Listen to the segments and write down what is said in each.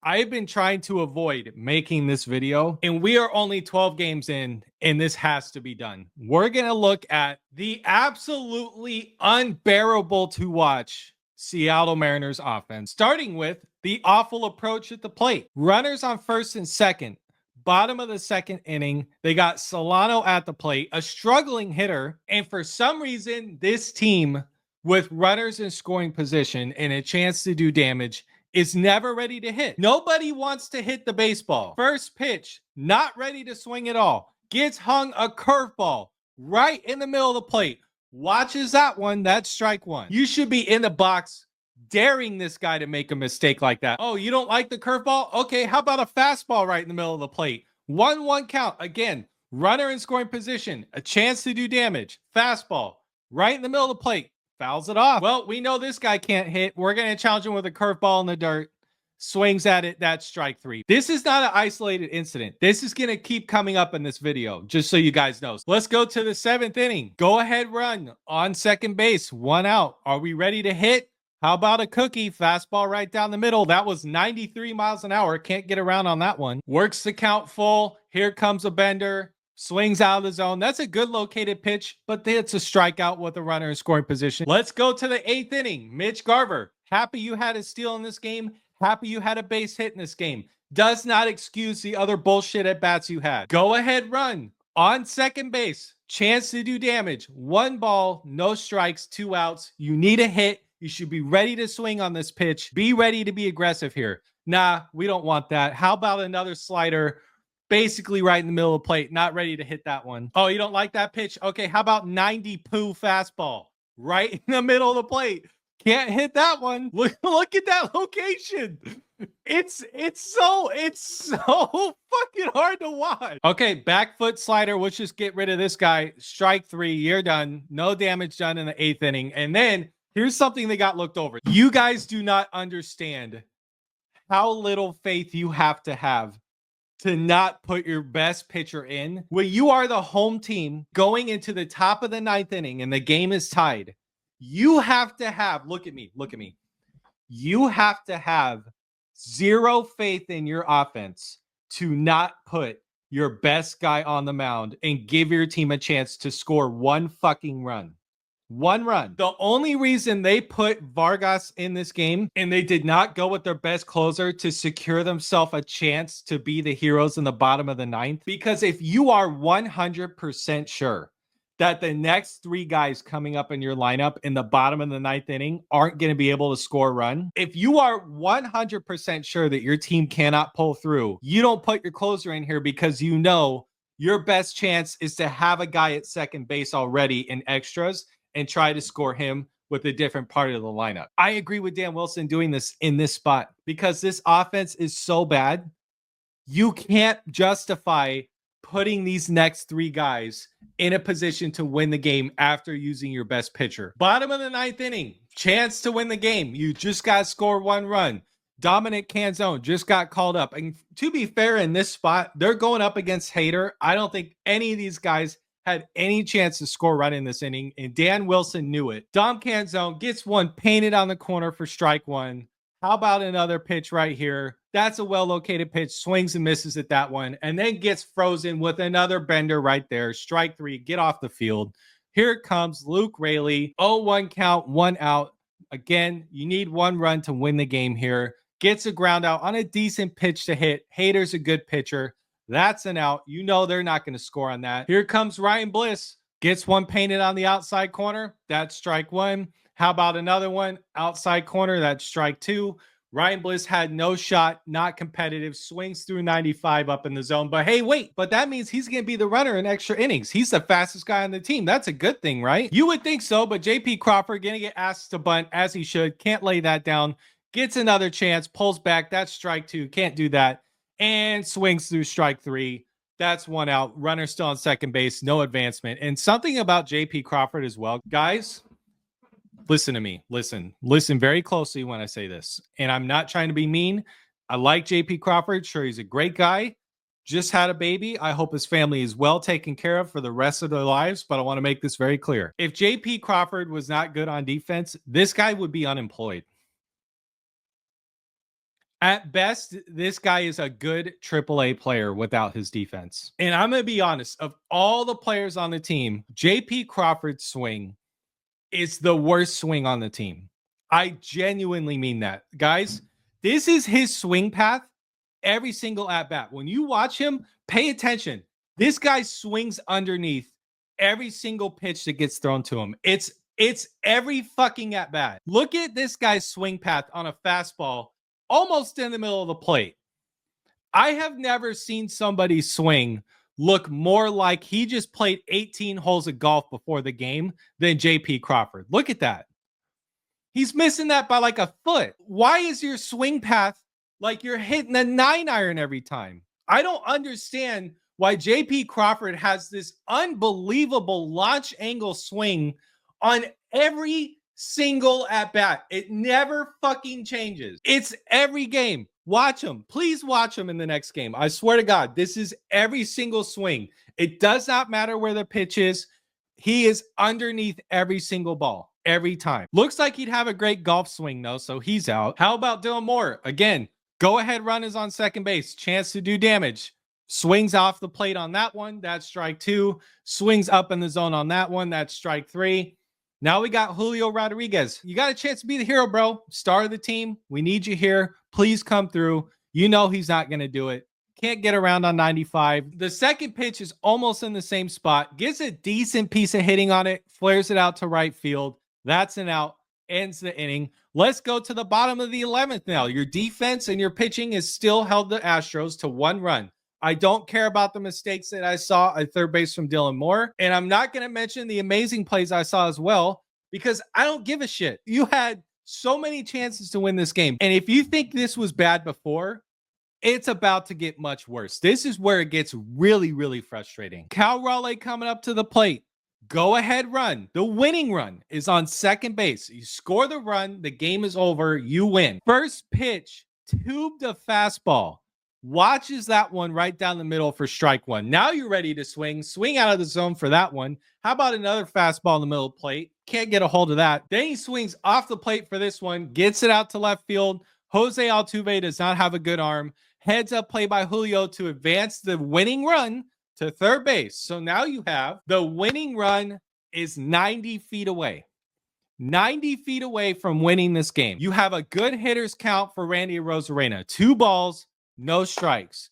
I've been trying to avoid making this video, and we are only 12 games in, and this has to be done. We're going to look at the absolutely unbearable to watch Seattle Mariners offense, starting with the awful approach at the plate. Runners on first and second. Bottom of the second inning, they got Solano at the plate, a struggling hitter, and for some reason, this team with runners in scoring position and a chance to do damage is never ready to hit. Nobody wants to hit the baseball. First pitch, not ready to swing at all. Gets hung a curveball right in the middle of the plate. Watches that one. That's strike one. You should be in the box daring this guy to make a mistake like that. Oh, you don't like the curveball? Okay, how about a fastball right in the middle of the plate? 1-1 count. Again, runner in scoring position, a chance to do damage. Fastball right in the middle of the plate. Fouls it off. Well, we know this guy can't hit. We're going to challenge him with a curveball in the dirt. Swings at it. That's strike three. This is not an isolated incident. This is going to keep coming up in this video, just so you guys know. Let's go to the seventh inning. Go ahead run on second base. 1 out. Are we ready to hit? How about a cookie? Fastball right down the middle. That was 93 miles an hour. Can't get around on that one. Works the count full. Here comes a bender. Swings out of the zone. That's a good located pitch, but it's a strikeout with a runner in scoring position. Let's go to the eighth inning. Mitch Garver. Happy you had a steal in this game. Happy you had a base hit in this game. Does not excuse the other bullshit at bats you had. Go ahead, run on second base. Chance to do damage. 1 ball, no strikes, 2 outs. You need a hit. You should be ready to swing on this pitch. Be ready to be aggressive here. Nah, we don't want that. How about another slider? Basically right in the middle of the plate. Not ready to hit that one. Oh, you don't like that pitch? Okay, how about 90 poo fastball? Right in the middle of the plate. Can't hit that one. Look at that location. It's so fucking hard to watch. Okay, back foot slider. Let's just get rid of this guy. Strike three. You're done. No damage done in the eighth inning. And then here's something that got looked over. You guys do not understand how little faith you have to not put your best pitcher in. When you are the home team going into the top of the ninth inning and the game is tied, you have to have, look at me. You have to have zero faith in your offense to not put your best guy on the mound and give your team a chance to score one fucking run. 1 run. The only reason they put Vargas in this game and they did not go with their best closer to secure themselves a chance to be the heroes in the bottom of the ninth, because if you are 100% sure that the next 3 guys coming up in your lineup in the bottom of the ninth inning aren't going to be able to score a run, if you are 100% sure that your team cannot pull through, you don't put your closer in here because you know your best chance is to have a guy at second base already in extras and try to score him with a different part of the lineup. I agree with Dan Wilson doing this in this spot because this offense is so bad. You can't justify putting these next 3 guys in a position to win the game after using your best pitcher. Bottom of the ninth inning, chance to win the game. You just got to score 1 run. Dominic Canzone just got called up. And to be fair, in this spot, they're going up against Hader. I don't think any of these guys had any chance to score right in this inning, and Dan Wilson knew it. Dom Canzone gets one painted on the corner for strike 1. How about another pitch right here? That's a well-located pitch. Swings and misses at that one, and then gets frozen with another bender right there. Strike 3, get off the field. Here comes Luke Raley. 0-1 count, 1 out. Again, you need 1 run to win the game here. Gets a ground out on a decent pitch to hit. Hader's a good pitcher. That's an out. You know they're not going to score on that. Here comes Ryan Bliss. Gets one painted on the outside corner. That's strike 1. How about another one? Outside corner. That's strike 2. Ryan Bliss had no shot, not competitive, swings through 95 up in the zone. But hey, wait, but that means he's going to be the runner in extra innings. He's the fastest guy on the team. That's a good thing, right? You would think so, but JP Crawford going to get asked to bunt as he should. Can't lay that down. Gets another chance, pulls back. That's strike 2. Can't do that. And swings through strike 3. That's 1 out. Runner still on second base. No advancement. And something about JP Crawford as well. Guys, listen to me. Listen very closely when I say this. And I'm not trying to be mean. I like JP Crawford. Sure, he's a great guy. Just had a baby. I hope his family is well taken care of for the rest of their lives. But I want to make this very clear. If JP Crawford was not good on defense, this guy would be unemployed. At best, this guy is a good AAA player without his defense. And I'm going to be honest, of all the players on the team, JP Crawford's swing is the worst swing on the team. I genuinely mean that. Guys, this is his swing path every single at bat. When you watch him, pay attention. This guy swings underneath every single pitch that gets thrown to him. It's every fucking at bat. Look at this guy's swing path on a fastball almost in the middle of the plate. I have never seen somebody swing look more like he just played 18 holes of golf before the game than JP Crawford. Look at that. He's missing that by like a foot. Why is your swing path like you're hitting a 9-iron every time? I don't understand why JP Crawford has this unbelievable launch angle swing on every single at bat. It never fucking changes. It's every game. Watch him. Please watch him in the next game. I swear to God, this is every single swing. It does not matter where the pitch is. He is underneath every single ball every time. Looks like he'd have a great golf swing though, so he's out. How about Dylan Moore? Again, go ahead run is on second base. Chance to do damage. Swings off the plate on that one. That's strike 2. Swings up in the zone on that one. That's strike 3. Now we got Julio Rodriguez. You got a chance to be the hero, bro. Star of the team. We need you here. Please come through. You know he's not going to do it. Can't get around on 95. The second pitch is almost in the same spot. Gets a decent piece of hitting on it. Flares it out to right field. That's an out. Ends the inning. Let's go to the bottom of the 11th now. Your defense and your pitching is still held the Astros to 1 run. I don't care about the mistakes that I saw at third base from Dylan Moore. And I'm not going to mention the amazing plays I saw as well, because I don't give a shit. You had so many chances to win this game. And if you think this was bad before, it's about to get much worse. This is where it gets really, really frustrating. Cal Raleigh coming up to the plate. Go ahead, run. The winning run is on second base. You score the run. The game is over. You win. First pitch, tubed a fastball. Watches that one right down the middle for strike 1. Now you're ready to swing. Swing out of the zone for that one. How about another fastball in the middle of the plate? Can't get a hold of that. Then he swings off the plate for this one. Gets it out to left field. Jose Altuve does not have a good arm. Heads up play by Julio to advance the winning run to third base. So now you have the winning run is 90 feet away. 90 feet away from winning this game. You have a good hitter's count for Randy Arozarena. 2 balls. No strikes.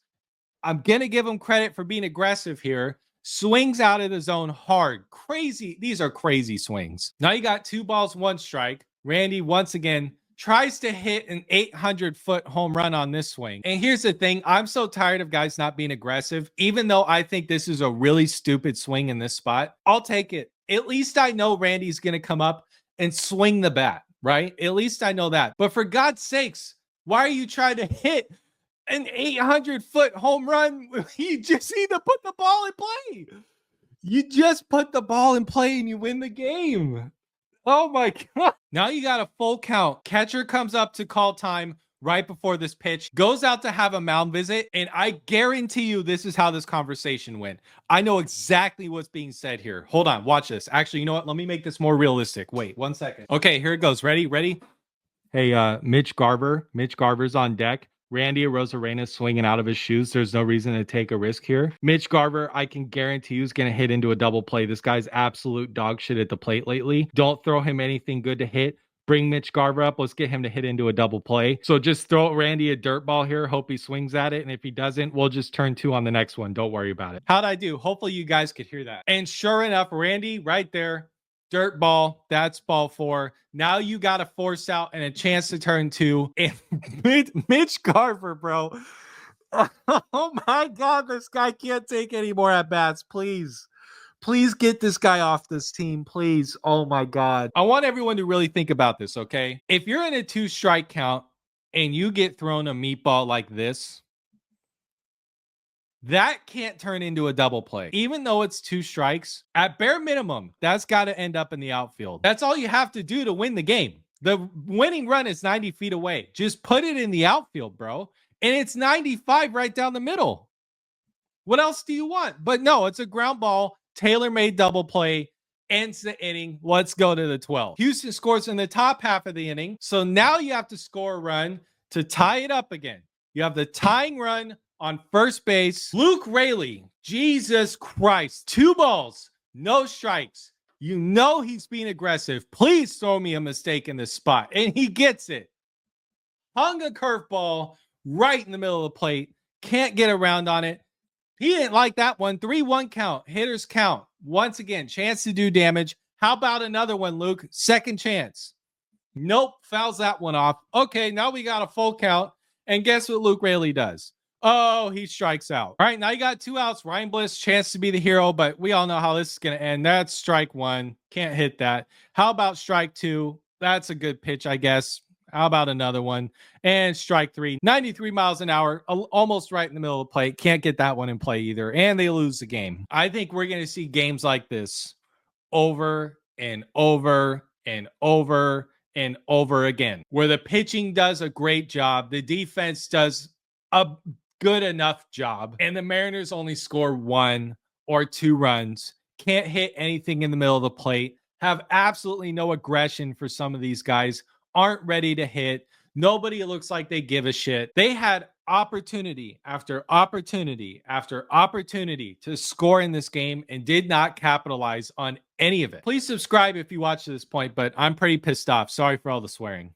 I'm going to give him credit for being aggressive here. Swings out of the zone hard. Crazy. These are crazy swings. Now you got 2 balls, 1 strike. Randy, once again, tries to hit an 800-foot home run on this swing. And here's the thing. I'm so tired of guys not being aggressive. Even though I think this is a really stupid swing in this spot, I'll take it. At least I know Randy's going to come up and swing the bat, right? At least I know that. But for God's sakes, why are you trying to hit an 800-foot home run? You just need to put the ball in play. You just put the ball in play and you win the game. Oh my God. Now you got a full count. Catcher comes up to call time right before this pitch, goes out to have a mound visit, and I guarantee you this is how this conversation went. I know exactly what's being said here. Hold on, watch this. Actually, you know what? Let me make this more realistic. Wait 1 second. Okay, here it goes. Ready? Hey, Mitch Garver. Mitch Garver's on deck. Randy Arozarena swinging out of his shoes. There's no reason to take a risk here. Mitch Garver, I can guarantee you is going to hit into a double play. This guy's absolute dog shit at the plate lately. Don't throw him anything good to hit. Bring Mitch Garver up. Let's get him to hit into a double play. So just throw Randy a dirt ball here. Hope he swings at it. And if he doesn't, we'll just turn 2 on the next one. Don't worry about it. How'd I do? Hopefully you guys could hear that. And sure enough, Randy right there. Dirt ball. That's ball 4. Now you got a force out and a chance to turn 2. And Mitch Garver, bro. Oh my God. This guy can't take any more at bats. Please get this guy off this team. Please. Oh my God. I want everyone to really think about this. Okay. If you're in a 2 strike count and you get thrown a meatball like this, that can't turn into a double play. Even though it's 2 strikes, at bare minimum, that's got to end up in the outfield. That's all you have to do to win the game. The winning run is 90 feet away. Just put it in the outfield, bro. And it's 95 right down the middle. What else do you want? But no, it's a ground ball, tailor-made double play, ends the inning. Let's go to the 12th. Houston scores in the top half of the inning. So now you have to score a run to tie it up again. You have the tying run on first base. Luke Raley, Jesus Christ, 2 balls, no strikes. You know he's being aggressive. Please throw me a mistake in this spot. And he gets it. Hung a curveball right in the middle of the plate. Can't get around on it. He didn't like that one. 3-1 count. Hitters count. Once again, chance to do damage. How about another one, Luke? Second chance. Nope. Fouls that one off. Okay, now we got a full count. And guess what Luke Raley does? Oh, he strikes out. All right, now you got 2 outs. Ryan Bliss, chance to be the hero, but we all know how this is going to end. That's strike 1. Can't hit that. How about strike 2? That's a good pitch, I guess. How about another one? And strike 3, 93 miles an hour, almost right in the middle of the plate. Can't get that one in play either. And they lose the game. I think we're going to see games like this over and over and over and over again, where the pitching does a great job, the defense does a good enough job, and the Mariners only score 1 or 2 runs, can't hit anything in the middle of the plate, have absolutely no aggression for some of these guys, aren't ready to hit. Nobody looks like they give a shit. They had opportunity after opportunity after opportunity to score in this game and did not capitalize on any of it. Please subscribe if you watch to this point, but I'm pretty pissed off. Sorry for all the swearing.